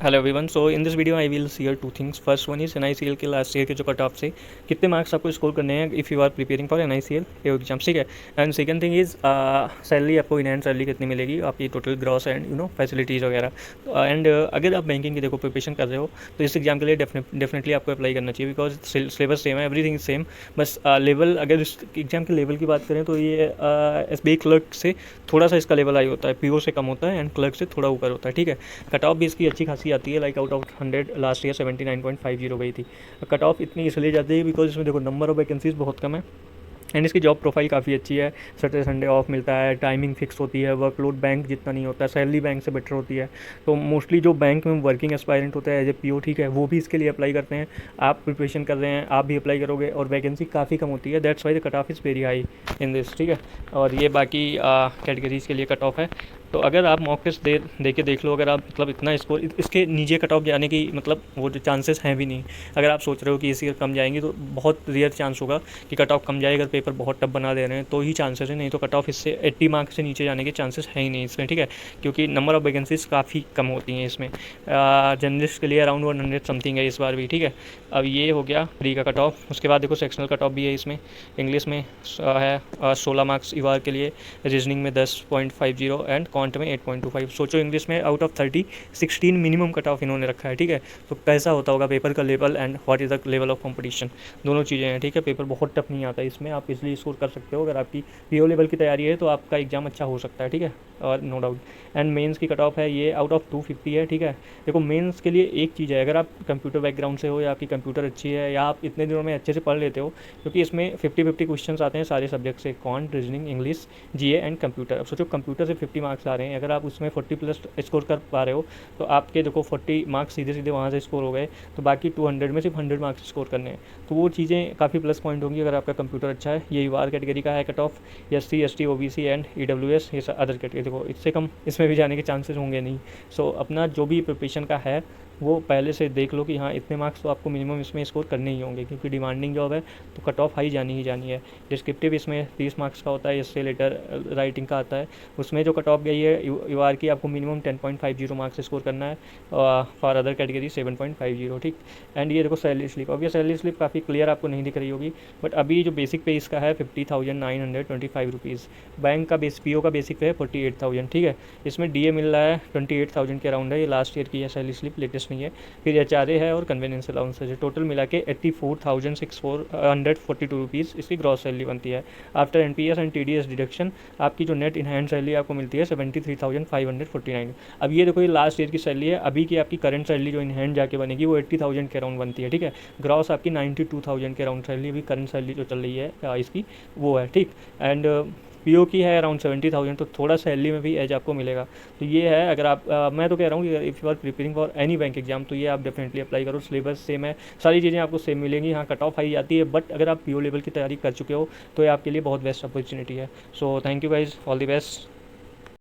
Hello everyone. So in this video I will share two things. First one is NICL के last year के जो cut off से कितने marks आपको score करने हैं if you are preparing for NICL exam, ठीक है। And second thing is salary, आपको इन हैंड सैलरी कितनी मिलेगी, आपकी टोटल ग्रॉस एंड फैसिलिटीज़ वगैरह। एंड अगर आप बैंकिंग की देखो प्रिपरेशन कर रहे हो तो इस एग्जाम के लिए डेफिनेटली आपको अप्लाई करना चाहिए, बिकॉज सिलेबस सेम है, एवरीथिंग सेम। बस लेवल, अगर इस एग्जाम के लेवल की बात करें तो ये एसबीआई क्लर्क से थोड़ा सा इसका लेवल हाई होता है, पीओ से कम होता है एंड क्लर्क से थोड़ा ऊपर होता है, ठीक है। कट ऑफ भी इसकी अच्छी खासी आती है, like out of 100 last year 79.50 गई थी। कट ऑफ इतनी इसलिए जाती है बिकॉज इसमें देखो नंबर ऑफ वैकेंसीज बहुत कम है एंड इसकी जॉब प्रोफाइल काफ़ी अच्छी है। सैटरडे संडे ऑफ मिलता है, टाइमिंग फिक्स होती है, वर्कलोड बैंक जितना नहीं होता है, सैलरी बैंक से बेटर होती है। तो मोस्टली जो बैंक में वर्किंग एस्पायरेंट होता है एज ए पीओ, ठीक है, वो भी इसके लिए अप्लाई करते हैं। आप प्रिपरेशन कर रहे हैं, आप भी अप्लाई करोगे और वैकेंसी काफ़ी कम होती है, that's why the cut off is very high in this, ठीक है। और ये बाकी कैटेगरीज़ के लिए कट ऑफ है। तो अगर आप मॉक टेस्ट दे के देख लो, अगर आप मतलब इतना स्कोर, इसके नीचे कट ऑफ जाने की मतलब वो जो चांसेस हैं भी नहीं। अगर आप सोच रहे हो कि इसी कम जाएंगी तो बहुत रेयर चांस होगा कि कट ऑफ कम जाए। अगर पेपर बहुत टफ बना दे रहे हैं तो ही चांसेस है, नहीं तो कट ऑफ इससे 80 मार्क से नीचे जाने के चांसेस है ही नहीं इसमें, ठीक है। क्योंकि नंबर ऑफ वैकेंसीज काफ़ी कम होती हैं इसमें। जर्नलिस्ट के लिए अराउंड 100 समथिंग है इस बार भी, ठीक है। अब ये हो गया प्री का कट ऑफ। उसके बाद देखो सेक्शनल कट ऑफ भी है इसमें। इंग्लिश में है 16 मार्क्स ईवार के लिए, रीजनिंग में 10.50 एंड क्वांट में 8.25। सोचो इंग्लिश में out of 30 16 minimum cut off इन्होंने रखा है, ठीक है। तो कैसा होता होगा पेपर का level and what is the level of competition, दोनों चीज़ें हैं, ठीक है। पेपर बहुत टफ नहीं आता इसमें, आप इसलिए स्कोर कर सकते हो। अगर आपकी पीओ लेवल की तैयारी है तो आपका एग्जाम अच्छा हो सकता है, ठीक है, और नो डाउट। एंड मेंस की कट ऑफ है ये आउट ऑफ 250 है, ठीक है। देखो मेंस के लिए एक चीज़ है, अगर आप कंप्यूटर बैकग्राउंड से हो या आपकी कंप्यूटर अच्छी है या आप इतने दिनों में अच्छे से पढ़ लेते हो, क्योंकि इसमें 50-50 क्वेश्चन आते हैं सारे सब्जेक्ट से, quant, reasoning, English, GA and computer. अब सोचो कंप्यूटर से 50 मार्क्स आ रहे हैं, अगर आप उसमें 40 प्लस स्कोर कर पा रहे हो तो आपके देखो 40 मार्क्स सीधे सीधे वहाँ से स्कोर हो गए, तो बाकी 200 में सिर्फ 100 मार्क्स स्कोर करने हैं। तो वो चीज़ें काफ़ी प्लस पॉइंट होंगी अगर आपका कंप्यूटर अच्छा है। ये यूआर कैटेगरी का है cut off, SC, ST, OBC and EWS, ये अदर कैटेगरी। देखो इससे कम इसमें भी जाने के चांसेस होंगे नहीं। सो अपना जो भी प्रिपरेशन का है वो पहले से देख लो कि हाँ इतने मार्क्स तो आपको मिनिमम इसमें स्कोर करने ही होंगे, क्योंकि डिमांडिंग जॉब है तो कट ऑफ हाई जानी ही जानी है। डिस्क्रिप्टिव इसमें 30 मार्क्स का होता है, इससे लेटर राइटिंग का आता है, उसमें जो कट ऑफ गई है यूआर की, आपको मिनिमम 10.50 मार्क्स स्कोर करना है, फॉर अदर कैटेगरी 7.50, ठीक। एंड ये देखो सैलरी स्लिप, अब ये सैलरी स्लिप काफ़ी क्लियर आपको नहीं दिख रही होगी, बट अभी जो बेसिक पे इसका है 50,925 रुपीज़। बैंक का पीओ का बेसिक पे है 48,000, ठीक है। इसमें डीए मिल रहा है 28,000 के अराउंड है, ये लास्ट ईयर की है सैलरी स्लिप, लेटेस्ट नहीं है। फिर एचआरए है और कन्वेनियंस अलाउंस है, टोटल मिला के 84,642 रुपीज़ इसकी ग्रॉस सैलरी बनती है। After NPS and TDS deduction आपकी जो नेट इन हैंड सैलरी आपको मिलती है 73,549। अब ये देखो ये लास्ट ईयर की सैलरी है, अभी की आपकी करंट सैलरी जो इन हैंड जाके बनेगी वो 80,000 के अराउंड बनती है, ठीक है। ग्रॉस आपकी 92,000 के अराउंड सैलरी, अभी करंट सैलरी जो चल रही है इसकी वो है, ठीक। एंड पीओ की है अराउंड 70,000, तो थोड़ा सैलरी में भी एज आपको मिलेगा। तो ये है, अगर आप मैं तो कह रहा हूँ कि if you are preparing for any bank exam तो ये आप डेफिनेटली अप्लाई करो। सिलेबस सेम है, सारी चीज़ें आपको सेम मिलेंगी। हाँ कट ऑफ हाई आती है, बट अगर आप पीओ लेवल की तैयारी कर चुके हो तो ये आपके लिए बहुत बेस्ट अपॉर्चुनिटी है। So thank you guys, all the best.